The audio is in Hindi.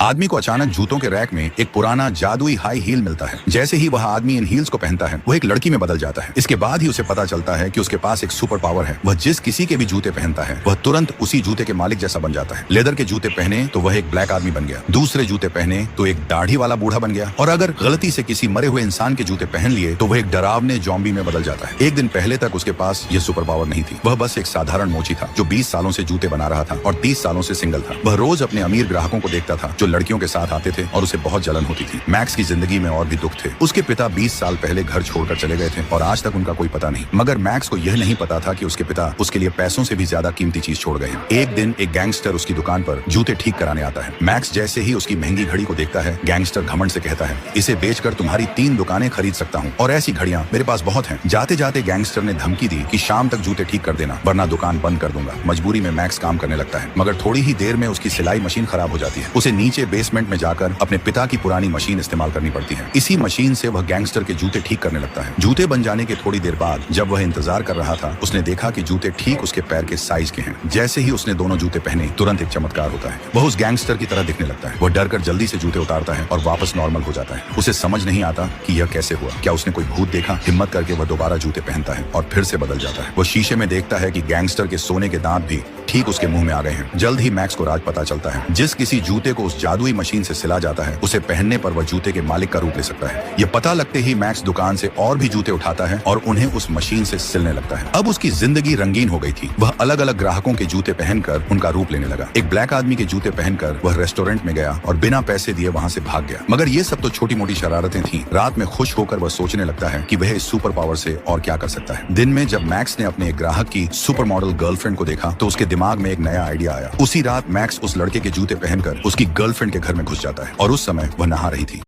आदमी को अचानक जूतों के रैक में एक पुराना जादुई हाई हील मिलता है। जैसे ही वह आदमी इन हील्स को पहनता है वो एक लड़की में बदल जाता है। इसके बाद ही उसे पता चलता है कि उसके पास एक सुपर पावर है। वह जिस किसी के भी जूते पहनता है वह तुरंत उसी जूते के मालिक जैसा बन जाता है। लेदर के जूते पहने तो वह एक ब्लैक आदमी बन गया, दूसरे जूते पहने तो एक दाढ़ी वाला बूढ़ा बन गया, और अगर गलती से किसी मरे हुए इंसान के जूते पहन लिए तो वह एक डरावने जॉम्बी में बदल जाता है। एक दिन पहले तक उसके पास यह सुपर पावर नहीं थी। वह बस एक साधारण मोची था जो 20 सालों से जूते बना रहा था और 30 सालों से सिंगल था। वह रोज अपने अमीर ग्राहकों को देखता था जो लड़कियों के साथ आते थे और उसे बहुत जलन होती थी। मैक्स की जिंदगी में और भी दुख थे। उसके पिता 20 साल पहले घर छोड़कर चले गए थे और आज तक उनका कोई पता नहीं। मगर मैक्स को यह नहीं पता था कि उसके पिता उसके लिए पैसों से भी ज्यादा कीमती चीज छोड़ गए हैं। एक दिन एक गैंगस्टर उसकी दुकान पर जूते ठीक कराने आता है। मैक्स जैसे ही उसकी महंगी घड़ी को देखता है, गैंगस्टर घमंड से कहता है, इसे बेचकर तुम्हारी 3 दुकानें खरीद सकता हूँ और ऐसी घड़ियां मेरे पास बहुत हैं। जाते जाते गैंगस्टर ने धमकी दी कि शाम तक जूते ठीक कर देना वरना दुकान बंद कर दूंगा। मजबूरी में मैक्स काम करने लगता है, मगर थोड़ी ही देर में उसकी सिलाई मशीन खराब हो जाती है। उसे नीचे बेसमेंट में जाकर अपने पिता की पुरानी मशीन इस्तेमाल करनी पड़ती है। इसी मशीन से वह गैंगस्टर के जूते ठीक करने लगता है। जूते बन जाने के थोड़ी देर बाद जब वह इंतजार कर रहा था उसने देखा कि जूते ठीक उसके पैर के साइज के हैं। जैसे ही उसने दोनों जूते पहने तुरंत एक चमत्कार होता है। वह उस गैंगस्टर की तरह दिखने लगता है। वह डरकर जल्दी से जूते उतारता है और वापस नॉर्मल हो जाता है। उसे समझ नहीं आता कि यह कैसे हुआ। क्या उसने कोई भूत देखा? हिम्मत करके वह दोबारा जूते पहनता है और फिर से बदल जाता है। वह शीशे में देखता है कि गैंगस्टर के सोने के दांत भी ठीक उसके मुंह में आ गए हैं। जल्द ही मैक्स को राज पता चलता है। जिस किसी जूते को उस जादुई मशीन से सिला जाता है उसे पहनने पर वह जूते के मालिक का रूप ले सकता है। यह पता लगते ही मैक्स दुकान से और भी जूते उठाता है और उन्हें उस मशीन से सिलने लगता है। अब उसकी जिंदगी रंगीन हो गई थी। वह अलग अलग ग्राहकों के जूते पहनकर उनका रूप लेने लगा। एक ब्लैक आदमी के जूते पहनकर वह रेस्टोरेंट में गया और बिना पैसे दिए वहां से भाग गया। मगर ये सब तो छोटी मोटी शरारतें थी। रात में खुश होकर वह सोचने लगता है कि वह इस सुपर पावर से और क्या कर सकता है। दिन में जब मैक्स ने अपने एक ग्राहक की सुपर मॉडल गर्लफ्रेंड को देखा तो उसके दिमाग में एक नया आइडिया आया। उसी रात मैक्स उस लड़के के जूते पहनकर उसकी गर्लफ्रेंड के घर में घुस जाता है और उस समय वह नहा रही थी।